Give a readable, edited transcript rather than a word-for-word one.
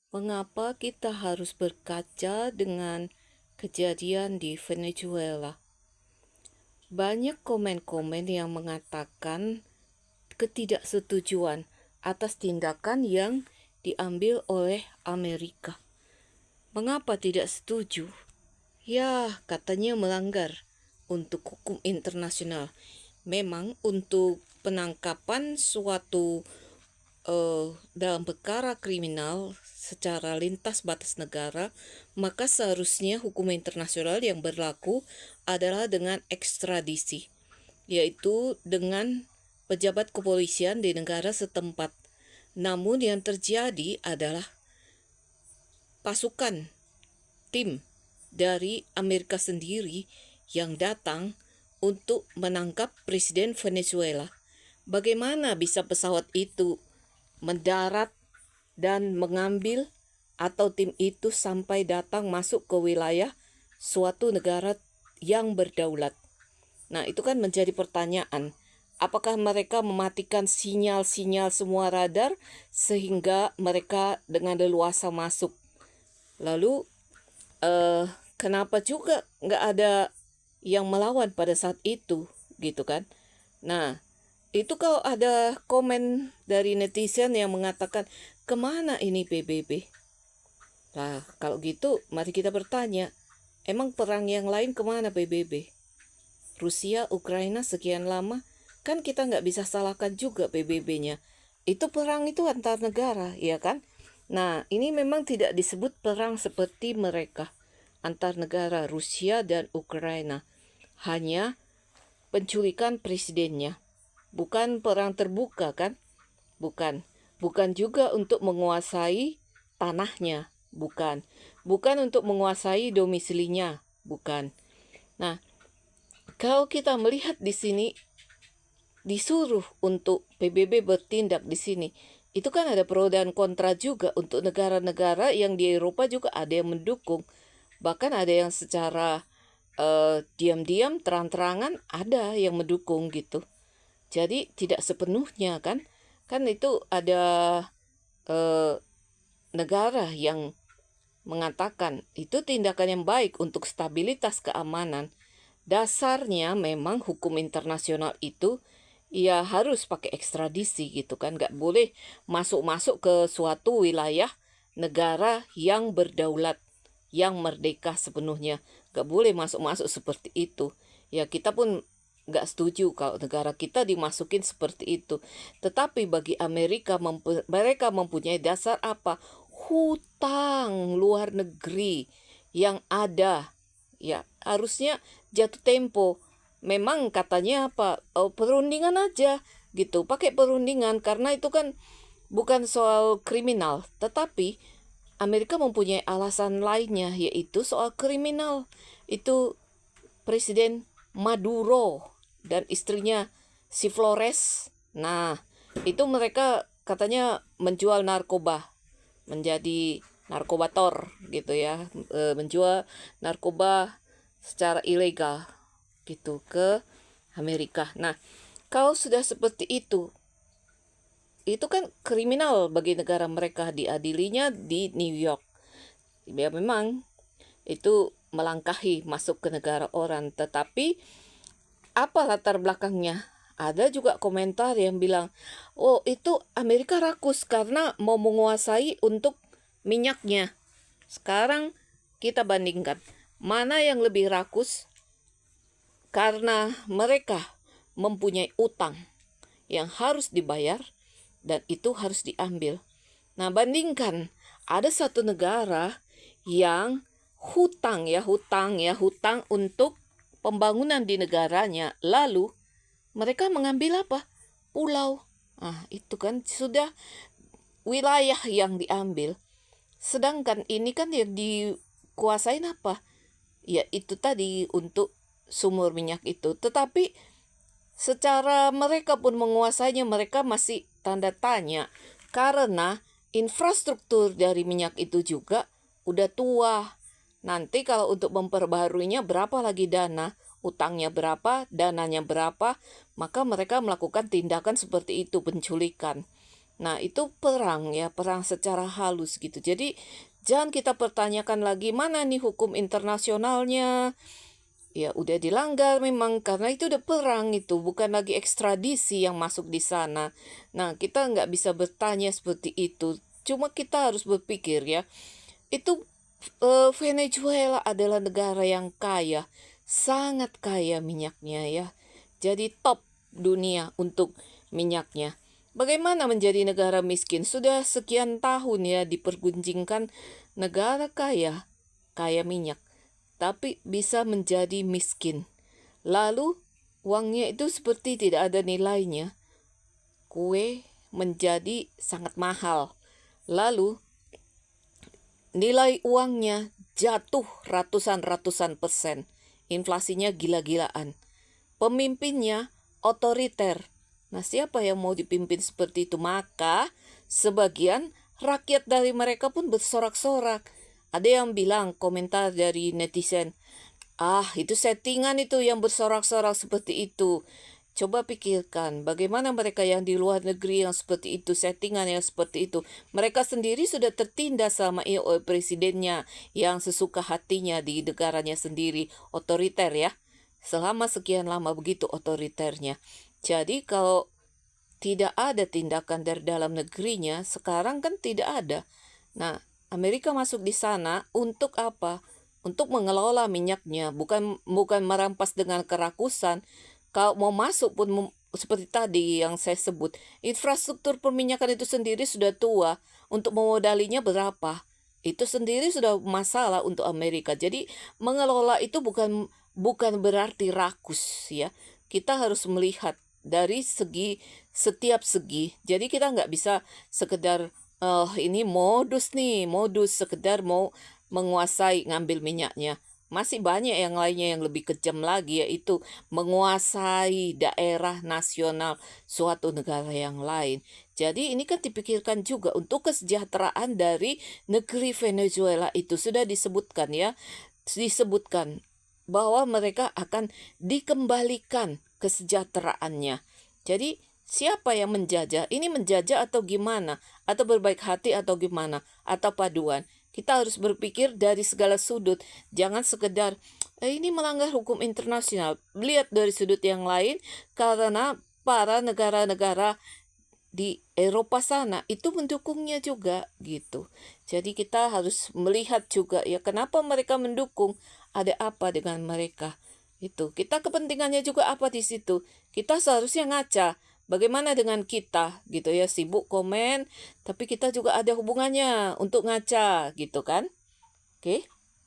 Mengapa kita harus berkaca dengan kejadian di Venezuela? Banyak komen-komen yang mengatakan ketidaksetujuan atas tindakan yang diambil oleh Amerika. Mengapa tidak setuju? Ya, katanya melanggar untuk hukum internasional. Memang untuk penangkapan suatu dalam perkara kriminal secara lintas batas negara, maka seharusnya hukum internasional yang berlaku adalah dengan ekstradisi, yaitu dengan pejabat kepolisian di negara setempat. Namun yang terjadi adalah pasukan tim dari Amerika sendiri yang datang untuk menangkap Presiden Venezuela. Bagaimana bisa pesawat itu mendarat dan mengambil atau tim itu sampai datang masuk ke wilayah suatu negara yang berdaulat? Nah, itu kan menjadi pertanyaan. Apakah mereka mematikan sinyal-sinyal semua radar sehingga mereka dengan leluasa masuk? Lalu, kenapa juga nggak ada yang melawan pada saat itu, gitu kan? Nah, itu kalau ada komen dari netizen yang mengatakan, kemana ini PBB? Nah, kalau gitu, mari kita bertanya, emang perang yang lain kemana PBB? Rusia, Ukraina sekian lama, kan kita nggak bisa salahkan juga PBB-nya. Itu perang itu antar negara, ya kan? Nah, ini memang tidak disebut perang seperti mereka, antar negara Rusia dan Ukraina. Hanya penculikan presidennya. Bukan perang terbuka kan? Bukan. Bukan juga untuk menguasai tanahnya. Bukan. Bukan untuk menguasai domisilinya. Bukan. Nah, kalau kita melihat di sini, disuruh untuk PBB bertindak di sini, itu kan ada pro dan kontra juga. Untuk negara-negara yang di Eropa juga ada yang mendukung. Bahkan ada yang secara diam-diam, terang-terangan ada yang mendukung gitu. Jadi tidak sepenuhnya kan itu ada negara yang mengatakan itu tindakan yang baik untuk stabilitas keamanan. Dasarnya memang hukum internasional itu ya harus pakai ekstradisi gitu kan. Nggak boleh masuk-masuk ke suatu wilayah negara yang berdaulat, yang merdeka sepenuhnya. Nggak boleh masuk-masuk seperti itu. Ya kita pun nggak setuju kalau negara kita dimasukin seperti itu. Tetapi bagi Amerika, mereka mempunyai dasar apa? Hutang luar negeri yang ada. Ya, harusnya jatuh tempo. Memang katanya apa? Perundingan aja gitu. Pakai perundingan karena itu kan bukan soal kriminal, tetapi Amerika mempunyai alasan lainnya yaitu soal kriminal. Itu Presiden Maduro dan istrinya si Flores. Nah, itu mereka katanya menjual narkoba, menjadi narkobator gitu ya, menjual narkoba secara ilegal gitu ke Amerika. Nah, kalau sudah seperti itu kan kriminal bagi negara mereka, diadilinya di New York. Ya memang itu melangkahi masuk ke negara orang, tetapi apa latar belakangnya? Ada juga komentar yang bilang, oh itu Amerika rakus karena mau menguasai untuk minyaknya. Sekarang kita bandingkan, mana yang lebih rakus karena mereka mempunyai utang yang harus dibayar dan itu harus diambil. Nah, bandingkan ada satu negara yang hutang untuk pembangunan di negaranya, lalu mereka mengambil apa? Pulau. Nah, itu kan sudah wilayah yang diambil. Sedangkan ini kan yang dikuasain apa? Ya itu tadi untuk sumur minyak itu. Tetapi secara mereka pun menguasainya, mereka masih tanda tanya. Karena infrastruktur dari minyak itu juga udah tua. Nanti kalau untuk memperbaharuinya berapa lagi dana, utangnya berapa, dananya berapa, maka mereka melakukan tindakan seperti itu, penculikan. Nah, itu perang ya, perang secara halus gitu. Jadi jangan kita pertanyakan lagi mana nih hukum internasionalnya. Ya udah dilanggar memang karena itu udah perang itu, bukan lagi ekstradisi yang masuk di sana. Nah, kita nggak bisa bertanya seperti itu. Cuma kita harus berpikir ya, itu Venezuela adalah negara yang kaya, sangat kaya minyaknya ya. Jadi top dunia untuk minyaknya. Bagaimana menjadi negara miskin? Sudah sekian tahun ya dipergunjingkan negara kaya, kaya minyak, tapi bisa menjadi miskin. Lalu uangnya itu seperti tidak ada nilainya. Kue menjadi sangat mahal. Lalu nilai uangnya jatuh ratusan-ratusan persen. Inflasinya gila-gilaan. Pemimpinnya otoriter. Nah, siapa yang mau dipimpin seperti itu? Maka sebagian rakyat dari mereka pun bersorak-sorak. Ada yang bilang komentar dari netizen, itu settingan itu yang bersorak-sorak seperti itu. Coba pikirkan bagaimana mereka yang di luar negeri yang seperti itu, settingan yang seperti itu. Mereka sendiri sudah tertindas selama ini oleh presidennya yang sesuka hatinya di negaranya sendiri, otoriter ya. Selama sekian lama begitu otoriternya. Jadi kalau tidak ada tindakan dari dalam negerinya, sekarang kan tidak ada. Nah, Amerika masuk di sana untuk apa? Untuk mengelola minyaknya, bukan merampas dengan kerakusan. Kalau mau masuk pun seperti tadi yang saya sebut, infrastruktur perminyakan itu sendiri sudah tua. Untuk memodalinya berapa? Itu sendiri sudah masalah untuk Amerika. Jadi mengelola itu bukan berarti rakus ya. Kita harus melihat dari setiap segi. Jadi kita nggak bisa sekedar ini modus sekedar mau menguasai ngambil minyaknya. Masih banyak yang lainnya yang lebih kejam lagi, yaitu menguasai daerah nasional suatu negara yang lain. Jadi ini kan dipikirkan juga untuk kesejahteraan dari negeri Venezuela itu sudah disebutkan ya. Disebutkan bahwa mereka akan dikembalikan kesejahteraannya. Jadi siapa yang menjajah? Ini menjajah atau gimana? Atau berbaik hati atau gimana? Atau paduan? Kita harus berpikir dari segala sudut. Jangan sekedar, ini melanggar hukum internasional. Lihat dari sudut yang lain, karena para negara-negara di Eropa sana itu mendukungnya juga gitu. Jadi kita harus melihat juga ya kenapa mereka mendukung, ada apa dengan mereka. Itu kita kepentingannya juga apa di situ. Kita seharusnya ngaca. Bagaimana dengan kita gitu ya, sibuk komen, tapi kita juga ada hubungannya untuk ngaca gitu kan. Oke.